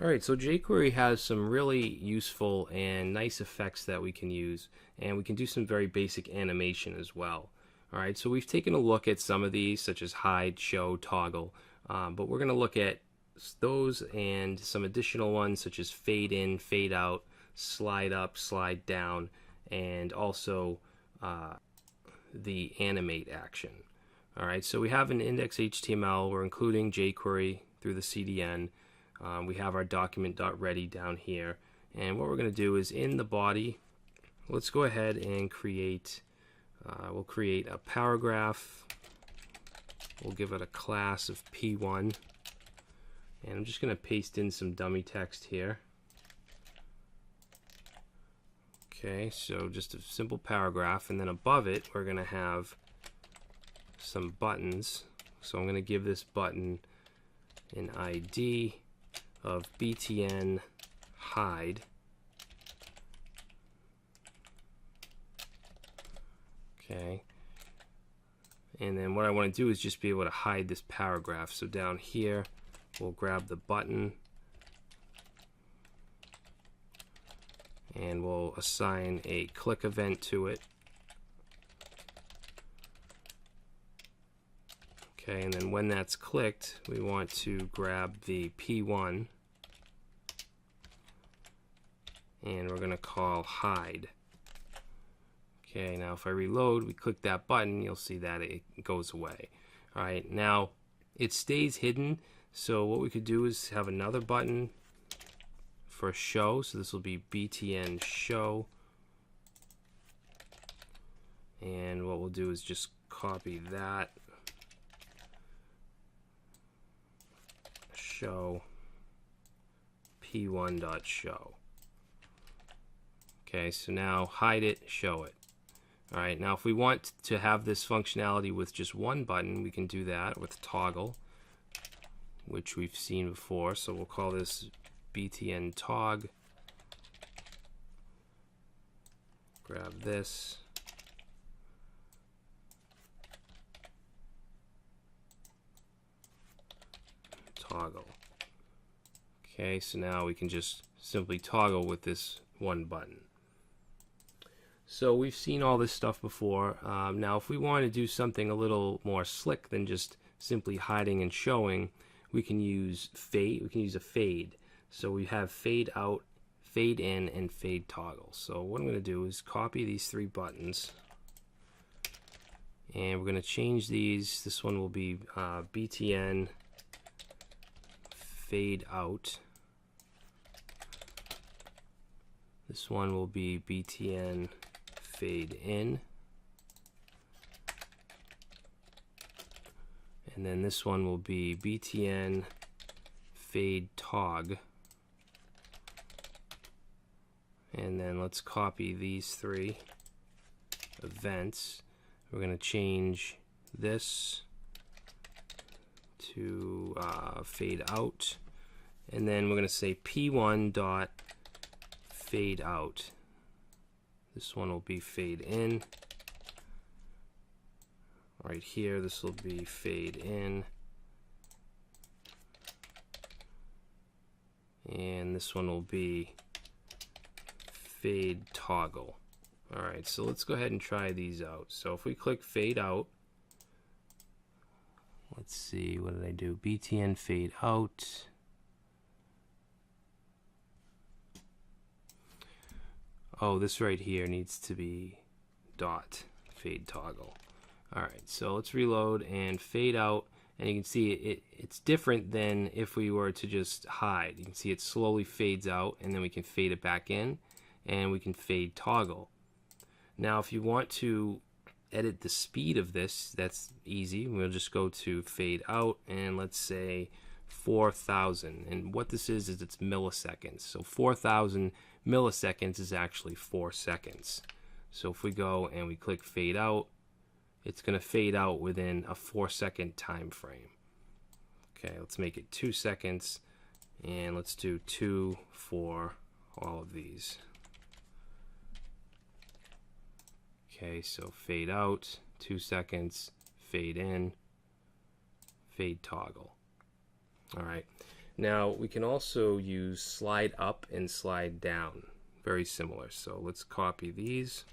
Alright, so jQuery has some really useful and nice effects that we can use, and we can do some very basic animation as well. Alright, so we've taken a look at some of these, such as hide, show, toggle, but we're going to look at those and some additional ones, such as fade in, fade out, slide up, slide down, and also the animate action. Alright, so we have an index.html, we're including jQuery through the CDN. We have our document.ready down here, and what we're going to do is in the body, let's go ahead and create we'll create a paragraph. We'll give it a class of P1, and I'm just going to paste in some dummy text here. Okay, so just a simple paragraph, and then above it we're going to have some buttons. So I'm going to give this button an ID of btn hide. Okay, and then what I want to do is just be able to hide this paragraph. So down here we'll grab the button and we'll assign a click event to it. Okay, and then when that's clicked, we want to grab the P1 and we're going to call hide. Okay, now if I reload, we click that button, you'll see that it goes away. Alright, now it stays hidden, so what we could do is have another button for show, so this will be btn show, and what we'll do is just copy that, show p1.show. Okay, so now hide it, show it. Alright, now if we want to have this functionality with just one button, we can do that with toggle, which we've seen before. So we'll call this btn tog. Grab this. Toggle. Okay, so now we can just simply toggle with this one button. So we've seen all this stuff before. Now if we want to do something a little more slick than just simply hiding and showing, we can use fade. We can use a fade. So we have fade out, fade in, and fade toggle. So what I'm going to do is copy these three buttons, and we're going to change these. This one will be btn fade out. This one will be btn fade in, and then this one will be btn fade tog, and then let's copy these three events. We're going to change this to fade out, and then we're going to say p1 dot fade out. This one will be fade in. Right here, this will be fade in. And this one will be fade toggle. Alright, so let's go ahead and try these out. So if we click fade out, let's see, what did I do? btn fade out. Oh, this right here needs to be dot fade toggle. Alright, so let's reload and fade out, and you can see it's different than if we were to just hide. You can see it slowly fades out, and then we can fade it back in, and we can fade toggle. Now if you want to edit the speed of this, that's easy. We'll just go to fade out, and let's say 4,000, and what this is it's milliseconds. So 4,000 milliseconds is actually 4 seconds. So if we go and we click fade out, it's going to fade out within a 4-second time frame. Okay, let's make it 2 seconds, and let's do 2 for all of these. Okay, so fade out, 2 seconds, fade in, fade toggle. Alright, Now we can also use slide up and slide down, very similar. So let's copy these.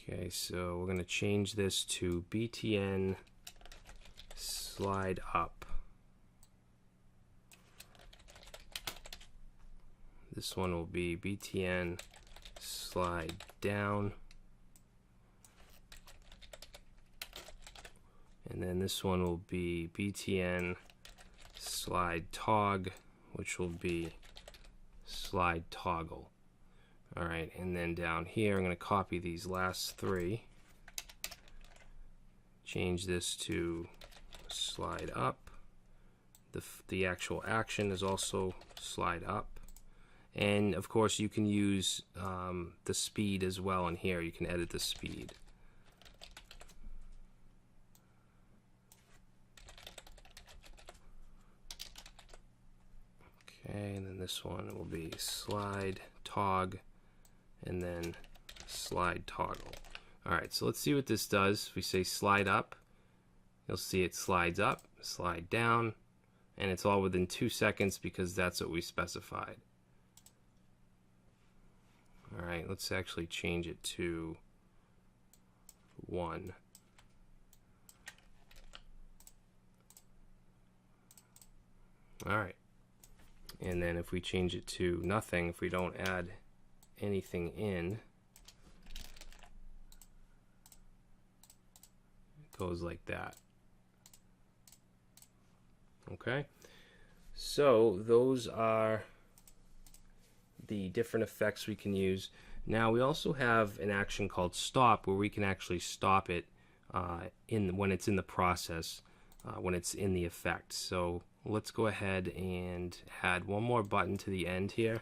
Okay, so we're going to change this to BTN slide up. This one will be BTN slide down. And then this one will be BTN slide tog, which will be slide toggle. All right, and then down here, I'm going to copy these last three. Change this to slide up. The actual action is also slide up. And of course, you can use the speed as well in here. You can edit the speed. Okay, and then this one will be slide tog, and then slide toggle. Alright, so let's see what this does. If we say slide up, you'll see it slides up, slide down, and it's all within 2 seconds because that's what we specified. Alright, let's actually change it to 1. Alright, and then if we change it to nothing, if we don't add anything in, it goes like that. Okay, so those are the different effects we can use. Now we also have an action called stop, where we can actually stop it when it's in the process, when it's in the effect. So let's go ahead and add one more button to the end here,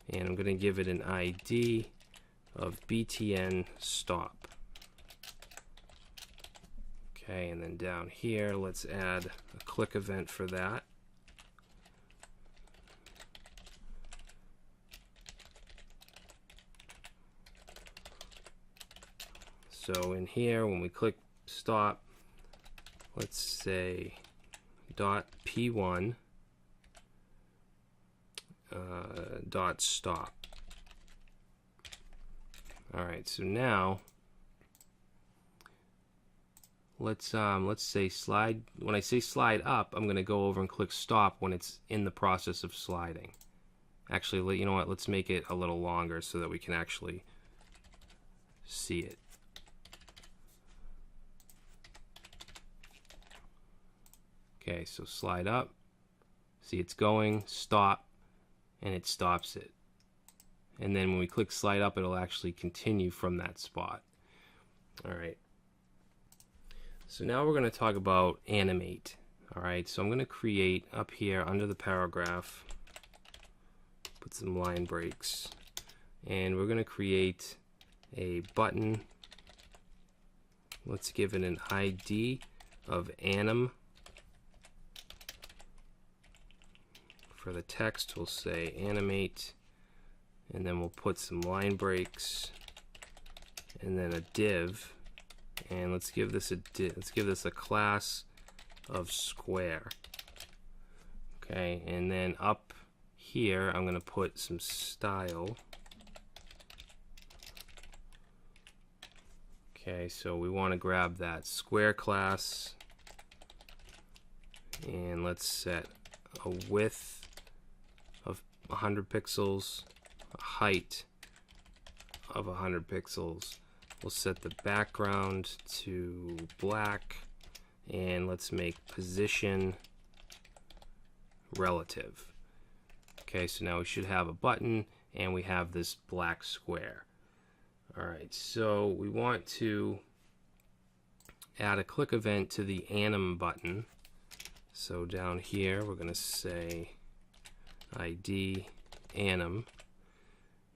and I'm going to give it an ID of BTN stop. Okay, and then down here let's add a click event for that. So in here, when we click stop, let's say .p1 .stop. All right, so now let's say slide. When I say slide up, I'm going to go over and click stop when it's in the process of sliding. Actually, you know what? Let's make it a little longer so that we can actually see it. Okay, so slide up, see it's going, stop, and it stops it. And then when we click slide up, it'll actually continue from that spot. All right. So now we're going to talk about animate. All right, so I'm going to create up here under the paragraph, put some line breaks, and we're going to create a button. Let's give it an ID of anim. For the text, we'll say animate, and then we'll put some line breaks, and then a div, and let's give this a class of square. Okay, and then up here, I'm going to put some style. Okay, so we want to grab that square class, and let's set a width of 100 pixels, a height of 100 pixels. We'll set the background to black, and let's make position relative. Okay, so now we should have a button, and we have this black square. Alright, so we want to add a click event to the anim button. So down here, we're going to say ID anim,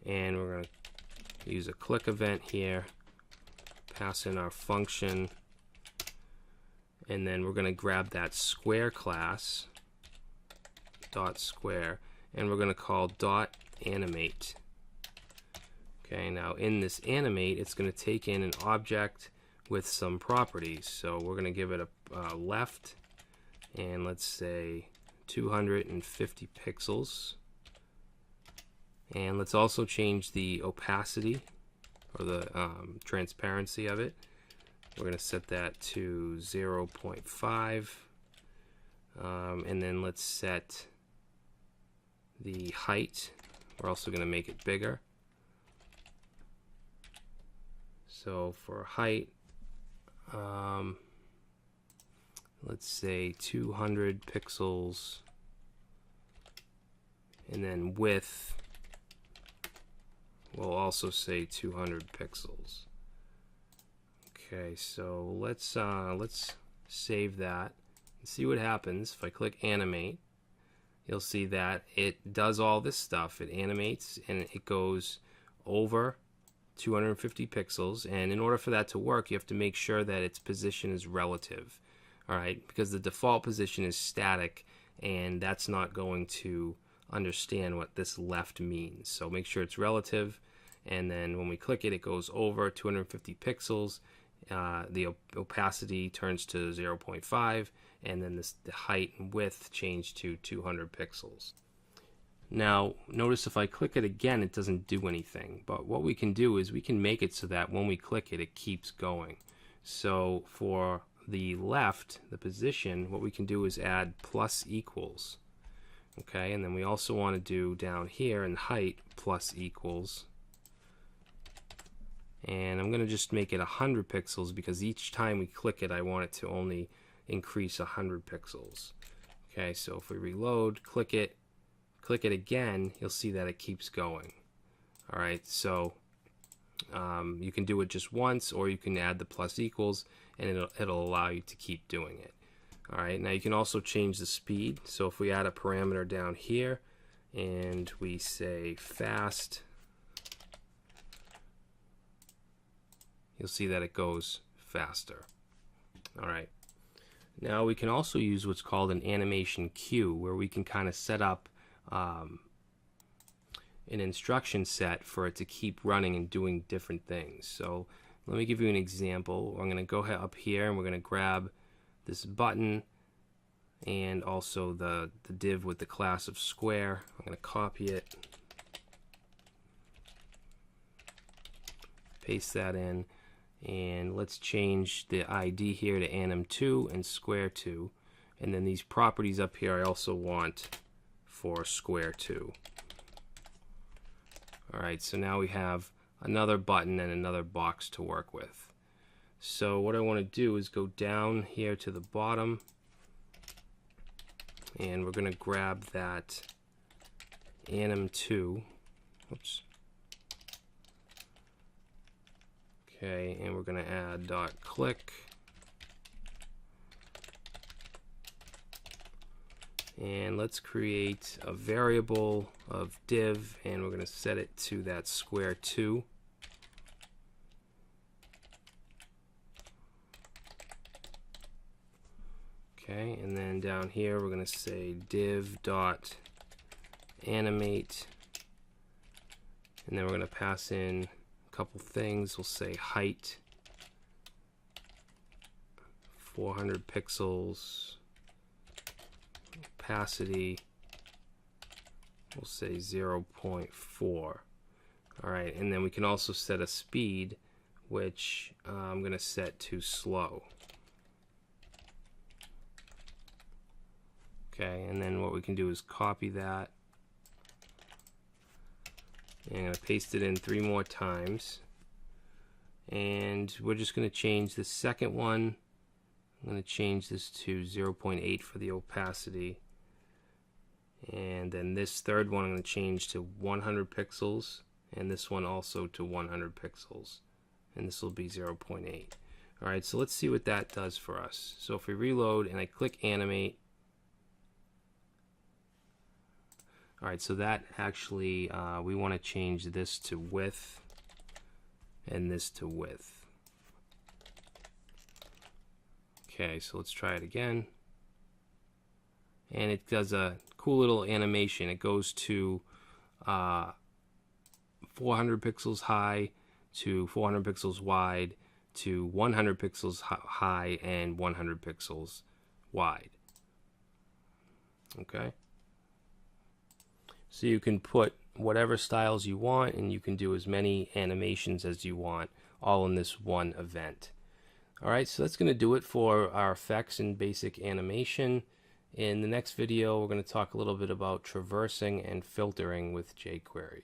and we're going to use a click event here, pass in our function, and then we're going to grab that square class, dot square, and we're going to call dot animate. Okay, now in this animate, it's going to take in an object with some properties. So we're going to give it a left, and let's say 250 pixels. And let's also change the opacity, or the transparency of it. We're going to set that to 0.5. And then let's set the height. We're also going to make it bigger. So for height, let's say 200 pixels, and then width, we'll also say 200 pixels. Okay, so let's save that and see what happens. If I click animate, you'll see that it does all this stuff. It animates and it goes over 250 pixels, and in order for that to work, you have to make sure that its position is relative. Alright, because the default position is static, and that's not going to understand what this left means. So make sure it's relative, and then when we click it, it goes over 250 pixels. The opacity turns to 0.5, and then the height and width change to 200 pixels. Now, notice if I click it again, it doesn't do anything. But what we can do is we can make it so that when we click it, it keeps going. So for the left, the position, what we can do is add plus equals. Okay, and then we also want to do down here in height plus equals. And I'm going to just make it 100 pixels because each time we click it, I want it to only increase 100 pixels. Okay, so if we reload, click it again, you'll see that it keeps going. Alright, so you can do it just once, or you can add the plus equals, and it'll allow you to keep doing it. Alright, now you can also change the speed. So if we add a parameter down here, and we say fast, you'll see that it goes faster. Alright, now we can also use what's called an animation queue, where we can kind of set up an instruction set for it to keep running and doing different things. So let me give you an example. I'm going to go up here and we're going to grab this button and also the div with the class of square. I'm going to copy it, paste that in, and let's change the ID here to anim2 and square2, and then these properties up here I also want for square2. Alright, so now we have another button and another box to work with. So what I want to do is go down here to the bottom, and we're going to grab that anim2. Oops. Okay, and we're going to add .click. And let's create a variable of div, and we're going to set it to that square2. Okay, and then down here we're going to say div dot animate, and then we're going to pass in a couple things. We'll say height 400 pixels, opacity, we'll say 0.4. Alright, and then we can also set a speed, which I'm going to set to slow. Okay, and then what we can do is copy that, and I'm going to paste it in 3 more times, and we're just going to change the second one. I'm going to change this to 0.8 for the opacity, and then this third one I'm going to change to 100 pixels, and this one also to 100 pixels, and this will be 0.8. Alright, so let's see what that does for us. So if we reload and I click animate, alright, so that actually, we want to change this to width and this to width. Okay, so let's try it again. And it does a cool little animation. It goes to 400 pixels high, to 400 pixels wide, to 100 pixels high and 100 pixels wide. Okay, so you can put whatever styles you want, and you can do as many animations as you want, all in this one event. Alright, so that's going to do it for our effects and basic animation. In the next video, we're going to talk a little bit about traversing and filtering with jQuery.